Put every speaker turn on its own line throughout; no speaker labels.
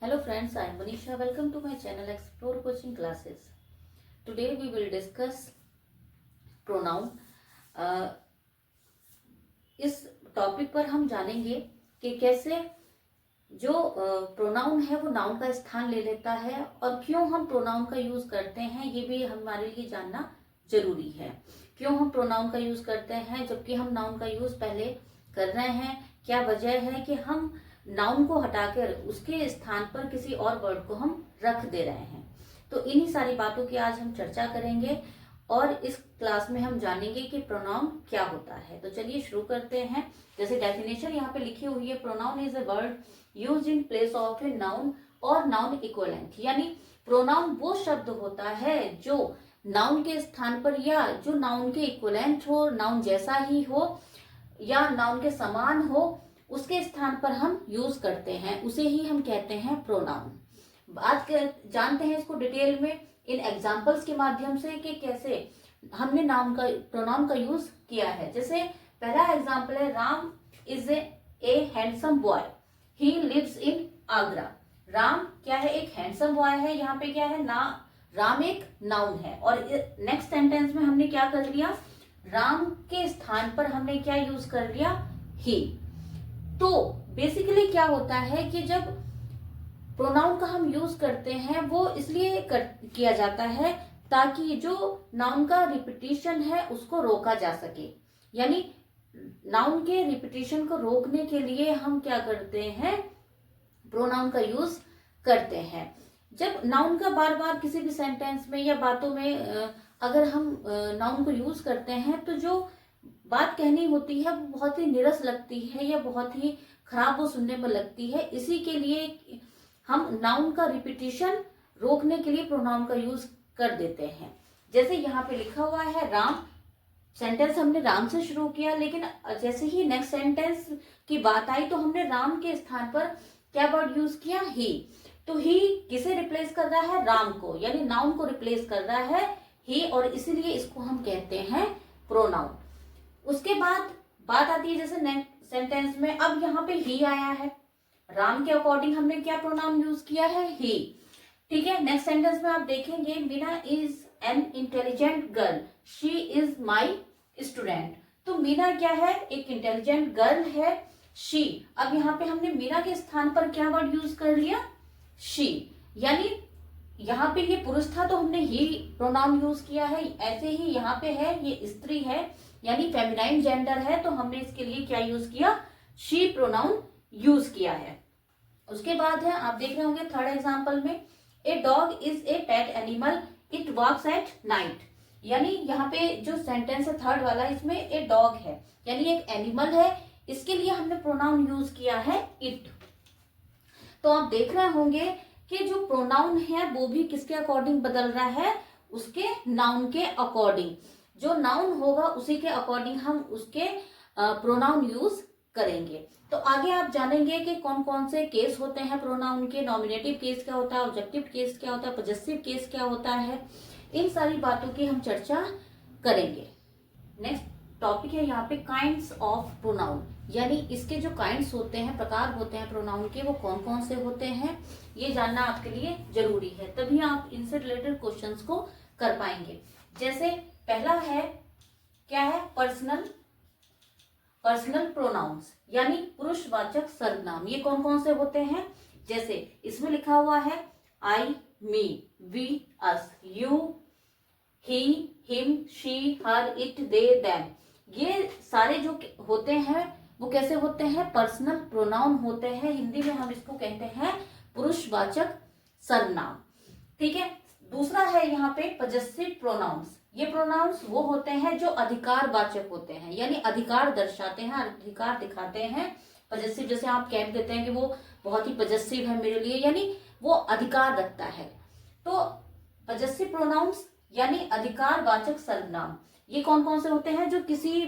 Hello friends, I am Manisha. Welcome to my channel Explore Coaching Classes. Today we will discuss pronoun. इस topic पर हम जानेंगे कि कैसे जो प्रोनाउन है वो नाउन का स्थान ले लेता है और क्यों हम प्रोनाउन का यूज करते हैं, ये भी हमारे लिए जानना जरूरी है। क्यों हम प्रोनाउन का यूज करते हैं जबकि हम नाउन का यूज पहले कर रहे हैं, क्या वजह है कि हम नाउन को हटाकर उसके स्थान पर किसी और वर्ड को हम रख दे रहे हैं। तो इन्हीं सारी बातों की आज हम चर्चा करेंगे और इस क्लास में हम जानेंगे कि प्रोनाउन क्या होता है। तो चलिए शुरू करते हैं। जैसे डेफिनेशन यहाँ पे लिखी हुई है, pronoun is a word used in place of a noun और नाउन इक्विवेलेंट। यानी प्रोनाउन वो शब्द होता है जो नाउन के स्थान पर या जो नाउन के इक्विवेलेंट हो, नाउन जैसा ही हो या नाउन के समान हो, उसके स्थान पर हम यूज करते हैं, उसे ही हम कहते हैं प्रोनाउन। जानते हैं इसको डिटेल में इन एग्जांपल्स के माध्यम से कि कैसे हमने नाउन का प्रोनाउन का यूज किया है। जैसे पहला एग्जांपल है, Ram is a handsome boy, he lives in Agra. Ram क्या है? एक हैंडसम बॉय है। यहाँ पे क्या है ना, राम एक नाउन है। और नेक्स्ट सेंटेंस में हमने क्या कर लिया, राम के स्थान पर हमने क्या यूज कर लिया, ही। तो बेसिकली क्या होता है कि जब प्रोनाउन का हम यूज करते हैं वो इसलिए किया जाता है ताकि जो नाउन का रिपीटिशन है उसको रोका जा सके। यानी नाउन के रिपीटिशन को रोकने के लिए हम क्या करते हैं, प्रोनाउन का यूज करते हैं। जब नाउन का बार बार किसी भी सेंटेंस में या बातों में अगर हम नाउन को यूज करते हैं तो जो बात कहनी होती है वो बहुत ही नीरस लगती है या बहुत ही खराब वो सुनने में लगती है। इसी के लिए हम नाउन का रिपीटिशन रोकने के लिए प्रोनाउन का यूज कर देते हैं। जैसे यहाँ पे लिखा हुआ है राम, सेंटेंस हमने राम से शुरू किया, लेकिन जैसे ही नेक्स्ट सेंटेंस की बात आई तो हमने राम के स्थान पर क्या वर्ड यूज किया, ही। तो ही किसे रिप्लेस कर रहा है, राम को, यानी नाउन को रिप्लेस कर रहा है ही, और इसीलिए इसको हम कहते हैं प्रोनाउन। उसके बाद बात आती है जैसे नेक्स्ट सेंटेंस में, अब यहाँ पे ही आया है, राम के अकॉर्डिंग हमने क्या प्रोनाउन यूज किया है, ही। ठीक है, नेक्स्ट सेंटेंस में आप देखेंगे, Meena is an intelligent girl, she is my student. तो मीना क्या है, एक इंटेलिजेंट गर्ल है, शी। अब यहाँ पे हमने मीना के स्थान पर क्या वर्ड यूज कर लिया, शी। यानी यहाँ पे ये पुरुष था तो हमने ही प्रोनाउन यूज किया है। ऐसे ही यहाँ पे है, ये स्त्री है यानी फेमिनाइन जेंडर है, तो हमने इसके लिए क्या यूज किया, शी प्रोनाउन यूज किया है। उसके बाद है, आप देख रहे होंगे थर्ड एग्जांपल में, a dog is a pet animal, it walks at night. यानी यहाँ पे जो सेंटेंस है थर्ड वाला, इसमें ए डॉग है यानी एक एनिमल है, इसके लिए हमने प्रोनाउन यूज किया है इट। तो आप देख रहे होंगे कि जो प्रोनाउन है वो भी किसके अकॉर्डिंग बदल रहा है, उसके नाउन के अकॉर्डिंग। जो नाउन होगा उसी के अकॉर्डिंग हम उसके प्रोनाउन यूज करेंगे। तो आगे आप जानेंगे कि कौन कौन से केस होते हैं प्रोनाउन के, नॉमिनेटिव केस क्या होता है, ऑब्जेक्टिव केस क्या होता है, पॉजेसिव केस क्या होता है। इन सारी बातों की हम चर्चा करेंगे। नेक्स्ट टॉपिक है यहाँ पे काइंड्स ऑफ प्रोनाउन, यानी इसके जो काइंड्स होते हैं, प्रकार होते हैं प्रोनाउन के, वो कौन कौन से होते हैं, ये जानना आपके लिए जरूरी है, तभी आप इनसे रिलेटेड क्वेश्चंस को कर पाएंगे। जैसे पहला है, क्या है, पर्सनल प्रोनाउंस, यानी पुरुषवाचक सर्वनाम। ये कौन कौन से होते हैं, जैसे इसमें लिखा हुआ है I, me, we, us, you, he, him, she, her, it, they, them. ये सारे जो होते हैं वो कैसे होते हैं, पर्सनल प्रोनाउन होते हैं। हिंदी में हम इसको कहते हैं पुरुषवाचक सर्वनाम। ठीक है। दूसरा है यहाँ पे पॉजेसिव प्रोनाउंस। ये प्रोनाउंस वो होते हैं जो अधिकारवाचक होते हैं, यानी अधिकार दर्शाते हैं, अधिकार दिखाते हैं। पॉजेसिव, जैसे आप कह देते हैं कि वो बहुत ही पॉजेसिव है मेरे लिए, यानी वो अधिकार रखता है। तो पॉजेसिव प्रोनाउंस यानी अधिकारवाचक सर्वनाम, ये कौन कौन से होते हैं, जो किसी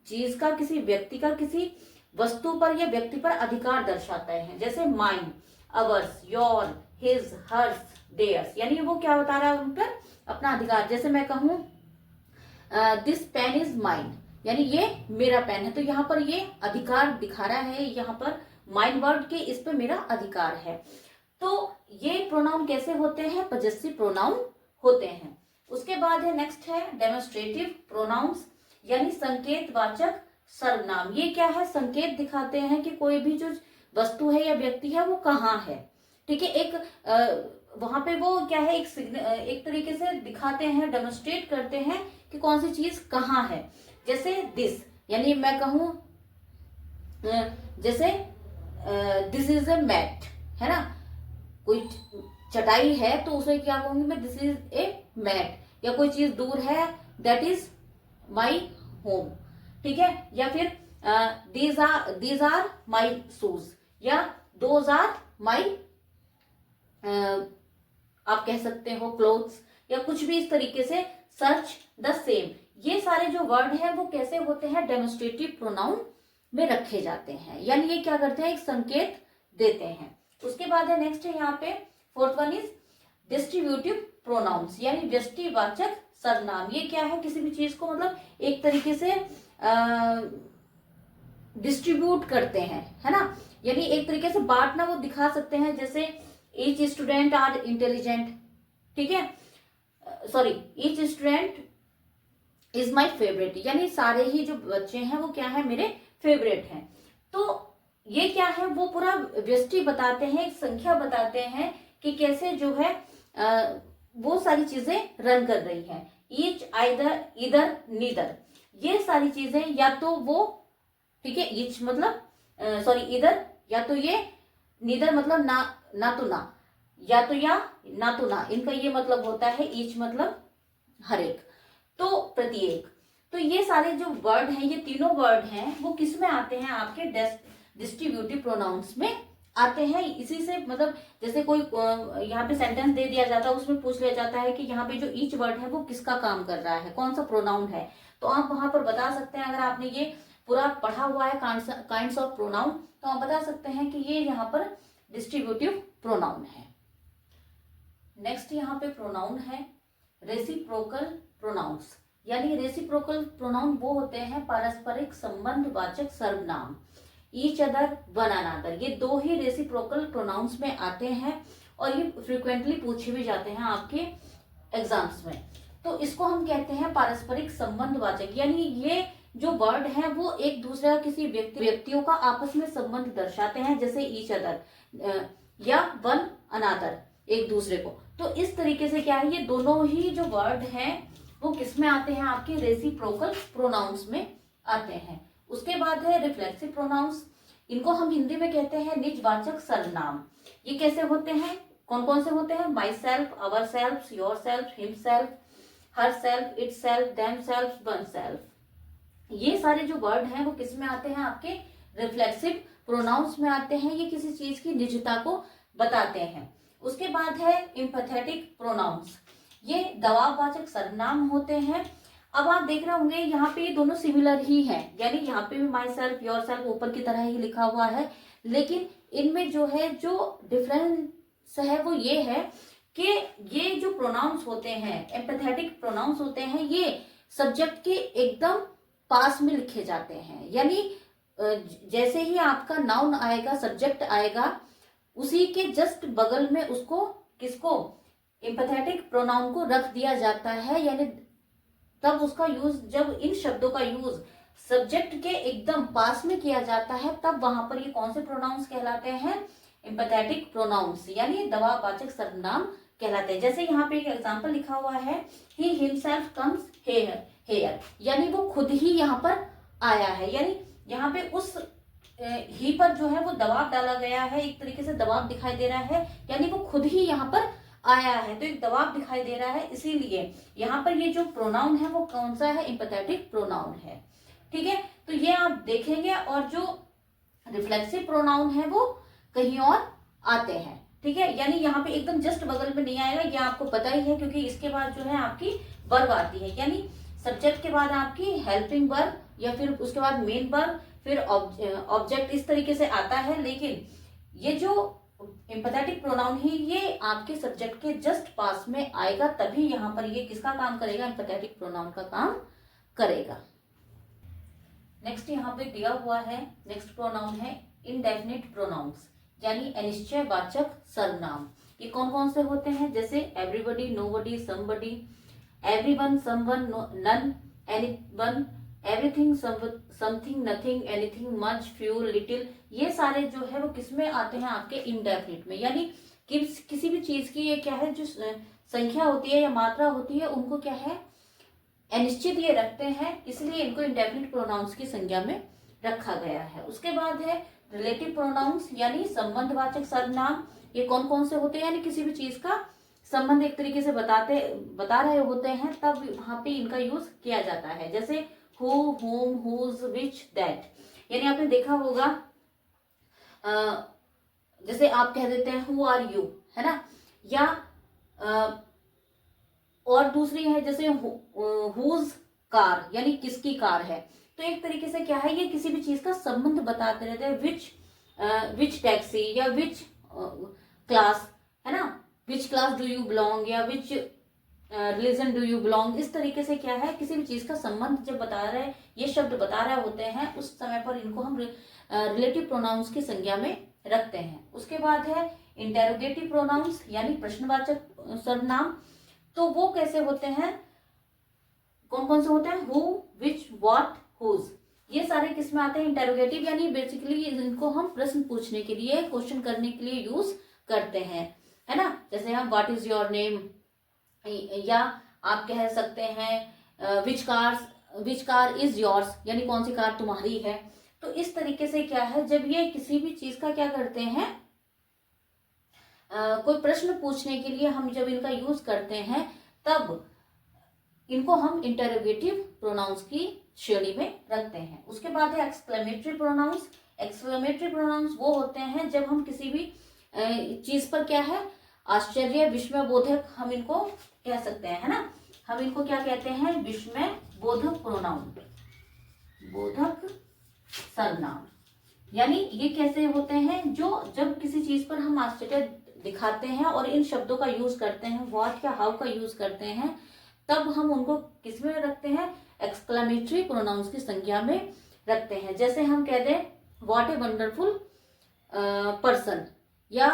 चीज का, किसी व्यक्ति का, किसी वस्तु पर या व्यक्ति पर अधिकार दर्शाते हैं। जैसे mine, ours, your, his, hers, theirs, यानी वो क्या बता रहा है उन पर अपना अधिकार। जैसे मैं कहूं दिस पेन इज माइन, यानी ये मेरा पेन है, तो यहाँ पर ये अधिकार दिखा रहा है, यहाँ पर माइन वर्ड के इस पे मेरा अधिकार है। तो ये प्रोनाउन कैसे होते हैं? पजेसिव प्रोनाउन होते हैं। उसके बाद है नेक्स्ट है डेमोन्स्ट्रेटिव प्रोनाउंस, यानी संकेतवाचक सर्वनाम। ये क्या है? संकेत दिखाते हैं कि कोई भी जो वस्तु है या व्यक्ति है वो कहाँ है। ठीक है, एक वहां पे वो क्या है, एक तरीके से दिखाते हैं, डेमोन्स्ट्रेट करते हैं कि कौन सी चीज कहाँ है। जैसे दिस, यानी मैं कहूं जैसे दिस इज ए मैट, है ना, कोई चटाई है तो उसे क्या कहूंगी मैं? This is a mat. या कोई चीज दूर है, दैट इज माई होम। ठीक है, या फिर दीज आर माई शूज, या दोज आर माई आप कह सकते हो क्लोथ्स, या कुछ भी इस तरीके से। सर्च द सेम, ये सारे जो वर्ड हैं वो कैसे होते हैं? डेमोन्स्ट्रेटिव प्रोनाउन में रखे जाते हैं, यानी ये क्या करते हैं? एक संकेत देते हैं। उसके बाद है नेक्स्ट है यहाँ पे fourth one is distributive pronounce, यानी व्यष्टिवाचक सर्वनाम। ये क्या है? किसी भी चीज को मतलब एक तरीके से डिस्ट्रीब्यूट करते हैं, है ना, यानी एक तरीके से बांटना वो दिखा सकते हैं। जैसे ईच स्टूडेंट आर इंटेलिजेंट, ठीक है, sorry, each student is my favourite, यानी सारे ही जो बच्चे हैं वो क्या है? मेरे फेवरेट हैं। तो ये क्या है? वो पूरा व्यष्टि बताते हैं, एक संख्या बताते हैं कि कैसे जो है वो सारी चीजें रन कर रही हैं। ईच, आइदर, इधर, नीदर, ये सारी चीजें या तो वो, ठीक है, ईच मतलब सॉरी इधर, या तो ये, नीदर मतलब ना तो ना, या तो या, ना तो ना, इनका ये मतलब होता है। ईच मतलब हर एक, तो प्रत्येक। तो ये सारे जो वर्ड हैं, ये तीनों वर्ड हैं, वो किस में आते हैं? आपके डिस्ट्रीब्यूटिव प्रोनाउंस में आते हैं। इसी से मतलब जैसे कोई यहाँ पे सेंटेंस दे दिया जाता है, उसमें पूछ लिया जाता है कि यहाँ पे जो ईच वर्ड है वो किसका काम कर रहा है, कौन सा प्रोनाउन है, तो आप वहां पर बता सकते हैं। अगर आपने ये पूरा पढ़ा हुआ है काइंड्स ऑफ प्रोनाउन, तो आप बता सकते हैं कि ये यहाँ पर डिस्ट्रीब्यूटिव प्रोनाउन है। नेक्स्ट यहाँ पे प्रोनाउन है रेसिप्रोकल प्रोनाउंस, यानी रेसिप्रोकल प्रोनाउन वो होते हैं पारस्परिक संबंध वाचक सर्वनाम। ईच अदर, वन अनदर, ये दो ही रेसिप्रोकल प्रोनाउंस में आते हैं और ये फ्रिक्वेंटली पूछे भी जाते हैं आपके एग्जाम्स में। तो इसको हम कहते हैं पारस्परिक संबंध वाचक, यानी ये जो वर्ड है वो एक दूसरे का, किसी व्यक्तियों का आपस में संबंध दर्शाते हैं। जैसे ईच अदर या वन अनदर, एक दूसरे को। तो इस तरीके से क्या है, ये दोनों ही जो वर्ड हैं वो किस में आते हैं? आपके रेसिप्रोकल प्रोनाउंस में आते हैं। उसके बाद है रिफ्लेक्सिव प्रोनाउंस, इनको हम हिंदी में कहते हैं निजवाचक सर्वनाम। ये कैसे होते हैं? कौन कौन से होते हैं? My self, our self, your self, him self, her self, it self, them self, one self. ये सारे जो वर्ड हैं वो किस में आते हैं? आपके रिफ्लेक्सिव प्रोनाउंस में आते हैं। ये किसी चीज की निजता को बताते हैं। उसके बाद है एम्पैथेटिक प्रोनाउंस, ये दबाववाचक सर्वनाम होते हैं। अब आप देख रहे होंगे यहाँ पे ये दोनों सिमिलर ही हैं, यानी यहाँ पे भी माई सेल्फ, योर सेल्फ ऊपर की तरह ही लिखा हुआ है, लेकिन इनमें जो है जो डिफरेंस है वो ये है कि ये जो प्रोनाउंस होते हैं, एम्पैथेटिक प्रोनाउंस होते हैं, ये सब्जेक्ट के एकदम पास में लिखे जाते हैं। यानी जैसे ही आपका नाउन आएगा, सब्जेक्ट आएगा, उसी के जस्ट बगल में उसको, किसको? एम्पैथेटिक प्रोनाउन को रख दिया जाता है। यानी तब उसका यूज, जब इन शब्दों का यूज सब्जेक्ट के एकदम पास में किया जाता है, तब वहां पर ये कौन से प्रोनाउंस कहलाते हैं? एम्पैथेटिक प्रोनाउंस, यानी दबाववाचक सर्वनाम कहलाते हैं। जैसे यहाँ पे एक एग्जांपल लिखा हुआ है, ही हिमसेल्फ कम्स हेयर, यानी वो खुद ही यहाँ पर आया है। यानी यहाँ पे उस ही पर जो है वो दबाव डाला गया है, एक तरीके से दबाव दिखाई दे रहा है, यानी वो खुद ही यहाँ पर आया है, तो एक दबाव दिखाई दे रहा है। इसीलिए यहाँ पर ये जो प्रोनाउन है वो कौन सा है? एम्पैथेटिक प्रोनाउन है। ठीक है, तो ये आप देखेंगे। और जो रिफ्लेक्सिव प्रोनाउन है वो कहीं और आते हैं। ठीक है, यानी यहाँ पे एकदम जस्ट बगल में नहीं आएगा, ये आपको पता ही है, क्योंकि इसके बाद जो है आपकी वर्ब आती है, यानी सब्जेक्ट के बाद आपकी हेल्पिंग वर्ब, या फिर उसके बाद मेन वर्ब, फिर ऑब्जेक्ट, इस तरीके से आता है। लेकिन ये जो एम्पैथेटिक प्रोनाउन ही, ये आपके सब्जेक्ट के जस्ट पास में आएगा, तभी यहाँ पर ये किसका काम करेगा? एम्पैथेटिक प्रोनाउन का काम करेगा। नेक्स्ट यहाँ पे दिया हुआ है, नेक्स्ट प्रोनाउन है इनडेफिनिट प्रोनाउंस, यानी अनिश्चयवाचक सर्वनाम। ये कौन कौन से होते हैं? जैसे everybody, nobody, somebody, everyone, someone, none, anyone, everything, something, nothing, anything, much, few, little. ये सारे जो है वो किसमें आते हैं? आपके इनडेफिनिट में। यानी किसी भी चीज की ये क्या है, जो संख्या होती है या मात्रा होती है, उनको क्या है, अनिश्चित ये रखते हैं, इसलिए इनको इंडेफिनिट प्रोनाउंस की संज्ञा में रखा गया है। उसके बाद है रिलेटिव प्रोनाउंस, यानी संबंधवाचक सर्वनाम। ये कौन कौन से होते हैं? यानी किसी भी चीज का संबंध एक तरीके से बता रहे होते हैं, तब वहां पे इनका यूज किया जाता है। जैसे who, whom, whose, which, that. यानी आपने देखा होगा, जैसे आप कह देते हैं हु आर यू, है ना, या और दूसरी है जैसे हुज कार, यानी किसकी कार है। तो एक तरीके से क्या है, ये किसी भी चीज का संबंध बताते रहते हैं। विच टैक्सी, या विच क्लास, है ना, which class do you belong, या which religion do you belong. इस तरीके से क्या है, किसी भी चीज का संबंध जब बता रहे, ये शब्द बता रहे होते हैं, उस समय पर इनको हम रिलेटिव प्रोनाउंस की संज्ञा में रखते हैं। उसके बाद है इंटेरोगेटिव प्रोनाउंस, यानी प्रश्नवाचक सर्वनाम। तो वो कैसे होते हैं, कौन कौन से होते हैं? Who, which, what, whose. ये सारे किस में आते हैं? इंटेरोगेटिव, यानी बेसिकली इनको हम प्रश्न पूछने के लिए, क्वेश्चन करने के लिए यूज करते हैं, है ना। जैसे हम व्हाट इज योर नेम, या आप कह सकते हैं विच कार इज योर्स, यानी कौन सी कार तुम्हारी है। तो इस तरीके से क्या है, जब ये किसी भी चीज का क्या करते हैं, कोई प्रश्न पूछने के लिए हम जब इनका यूज करते हैं, तब इनको हम इंटरोगेटिव प्रोनाउंस की श्रेणी में रखते हैं। उसके बाद है एक्सक्लेमेटरी प्रोनाउंस। एक्सक्लेमेटरी प्रोनाउंस वो होते हैं जब हम किसी भी चीज पर क्या है, आश्चर्य, विस्मय बोधक, हम इनको कह सकते हैं, है ना। हम इनको क्या कहते हैं? विस्मय बोधक प्रोनाउन, बोधक सर्वनाम। यानी ये कैसे होते हैं, जो जब किसी चीज पर हम आश्चर्य दिखाते हैं और इन शब्दों का यूज करते हैं, व्हाट या हाउ का यूज करते हैं, तब हम उनको किस में रखते हैं? एक्सक्लेमेटरी प्रोनाउंस की संज्ञा में रखते हैं। जैसे हम कह दें व्हाट ए वंडरफुल पर्सन, या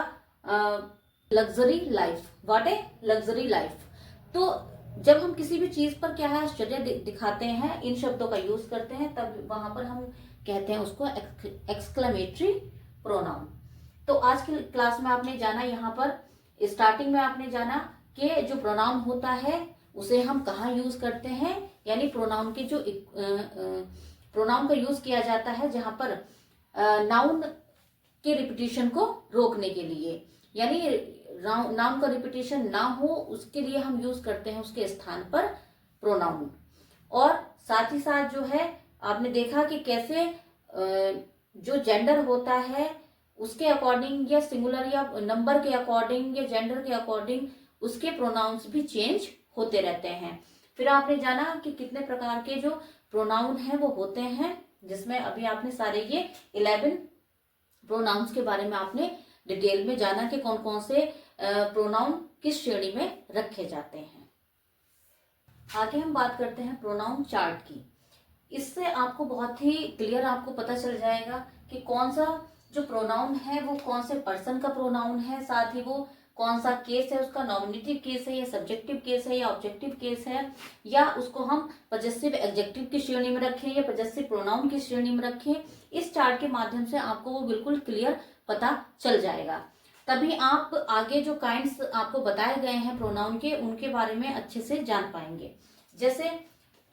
luxury life, what a luxury life. तो जब हम किसी भी चीज पर क्या है, आश्चर्य दिखाते हैं, इन शब्दों का यूज करते हैं, तब वहां पर हम कहते हैं उसको एक्सक्लेमेटरी प्रोनाउन। तो आज की क्लास में आपने जाना, यहाँ पर स्टार्टिंग में आपने जाना कि जो प्रोनाउन होता है उसे हम कहाँ यूज करते हैं, यानी प्रोनाउन के जो प्रोनाउन का यूज किया जाता है जहां पर नाउन के रिपीटिशन को रोकने के लिए, यानी नाउन का रिपीटिशन ना हो उसके लिए हम यूज करते हैं उसके स्थान पर प्रोनाउन। और साथ ही साथ जो है आपने देखा कि कैसे जो जेंडर होता है उसके अकॉर्डिंग, या सिंगुलर या नंबर के अकॉर्डिंग, या जेंडर के अकॉर्डिंग उसके प्रोनाउंस भी चेंज होते रहते हैं। फिर आपने जाना कि कितने प्रकार के जो प्रोनाउन हैं वो होते हैं, जिसमें अभी आपने सारे ये 11 प्रोनाउंस के बारे में आपने डिटेल में जाना कि कौन कौन से प्रोनाउन किस श्रेणी में रखे जाते हैं। आगे हम बात करते हैं प्रोनाउन चार्ट की। इससे आपको बहुत ही क्लियर आपको पता चल जाएगा कि कौन सा जो प्रोनाउन है वो कौन से पर्सन का प्रोनाउन है, साथ ही वो कौन सा केस है, उसका नॉमिनेटिव केस है, या सब्जेक्टिव केस है, या ऑब्जेक्टिव केस है, या उसको हम पजेसिव एडजेक्टिव की श्रेणी में रखें या पजेसिव प्रोनाउन की श्रेणी में रखें। इस चार्ट के माध्यम से आपको वो बिल्कुल क्लियर पता चल जाएगा। तभी आप आगे जो काइंड्स आपको बताए गए हैं प्रोनाउन के, उनके बारे में अच्छे से जान पाएंगे। जैसे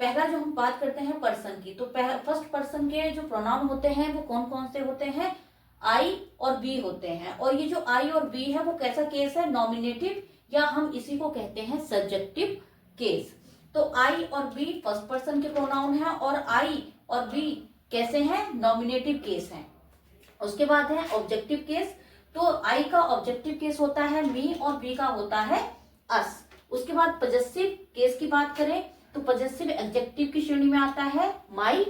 पहला जो हम बात करते हैं पर्सन की, तो फर्स्ट पर्सन के जो प्रोनाउन होते हैं वो कौन कौन से होते हैं? आई और बी होते हैं। और ये जो आई और बी है वो कैसा केस है? नॉमिनेटिव, या हम इसी को कहते हैं सब्जेक्टिव केस। तो आई और बी फर्स्ट पर्सन के प्रोनाउन है, और आई और बी कैसे हैं? नॉमिनेटिव केस हैं। उसके बाद है ऑब्जेक्टिव केस। तो आई का ऑब्जेक्टिव केस होता है मी, और बी का होता है अस। उसके बाद पजेसिव केस की बात करें तो पजेसिव एडजेक्टिव की श्रेणी में आता है माई,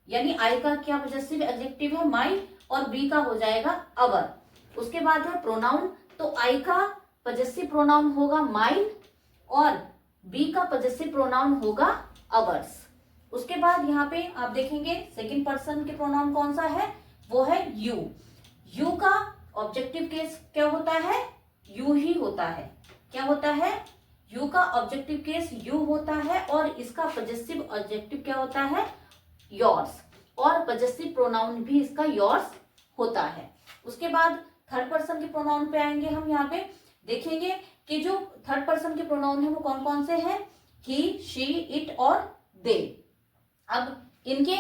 यानी आई का क्या पजेसिव एडजेक्टिव है? माई, और बी का हो जाएगा अवर। उसके बाद है प्रोनाउन। तो आई का पजेसिव प्रोनाउन होगा माइन, और बी का पजेसिव प्रोनाउन होगा अवर्स। उसके बाद यहाँ पे आप देखेंगे सेकंड पर्सन के प्रोनाउन कौन सा है? वो है यू। यू का ऑब्जेक्टिव केस क्या होता है, यू ही होता है। क्या होता है, यू का ऑब्जेक्टिव केस यू होता है और इसका पजेसिव ऑब्जेक्टिव क्या होता है, योर्स, और पजेसिव प्रोनाउन भी इसका योर्स होता है। उसके बाद थर्ड पर्सन के प्रोनाउन पे आएंगे हम। यहाँ पे देखेंगे कि जो थर्ड पर्सन के प्रोनाउन है वो कौन कौन से हैं, ही, शी, इट और दे। अब इनके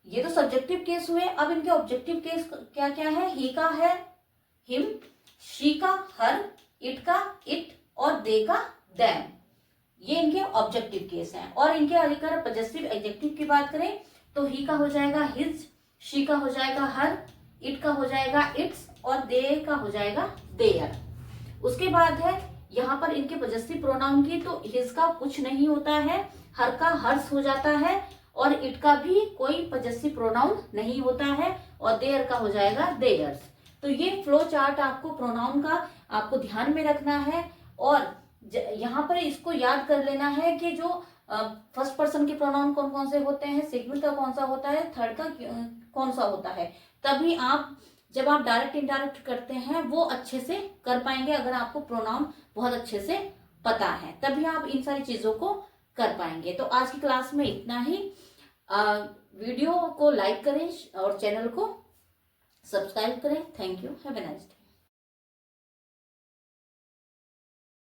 ये तो सब्जेक्टिव केस हुए, अब इनके ऑब्जेक्टिव केस क्या क्या है, ही का है हिम, शी का हर, इट का इट और दे का देम। ये इनके ऑब्जेक्टिव केस हैं। और इनके अधिकार पजेसिव एडजेक्टिव की बात करें तो ही का हो जाएगा हिज, शी का हो जाएगा हर, इट का हो जाएगा इट्स और दे का हो जाएगा देयर। उसके बाद है यहाँ पर इनके पजेसिव प्रोनाउन की, तो हिज का कुछ नहीं होता है, हर का हर्स हो जाता है और इट का भी कोई पजेसिव प्रोनाउन नहीं होता है और देयर का हो जाएगा देयर्स। तो ये फ्लो चार्ट आपको प्रोनाउन का आपको ध्यान में रखना है और यहाँ पर इसको याद कर लेना है कि जो फर्स्ट पर्सन के प्रोनाउन कौन कौन से होते हैं, सेकंड का कौन सा होता है, थर्ड का कौन सा होता है। तभी आप जब आप डायरेक्ट इनडायरेक्ट करते हैं वो अच्छे से कर पाएंगे। अगर आपको प्रोनाउन बहुत अच्छे से पता है तभी आप इन सारी चीजों को कर पाएंगे। तो आज की क्लास में इतना ही। वीडियो को लाइक करें और चैनल को सब्सक्राइब करें। Thank you, have a nice day.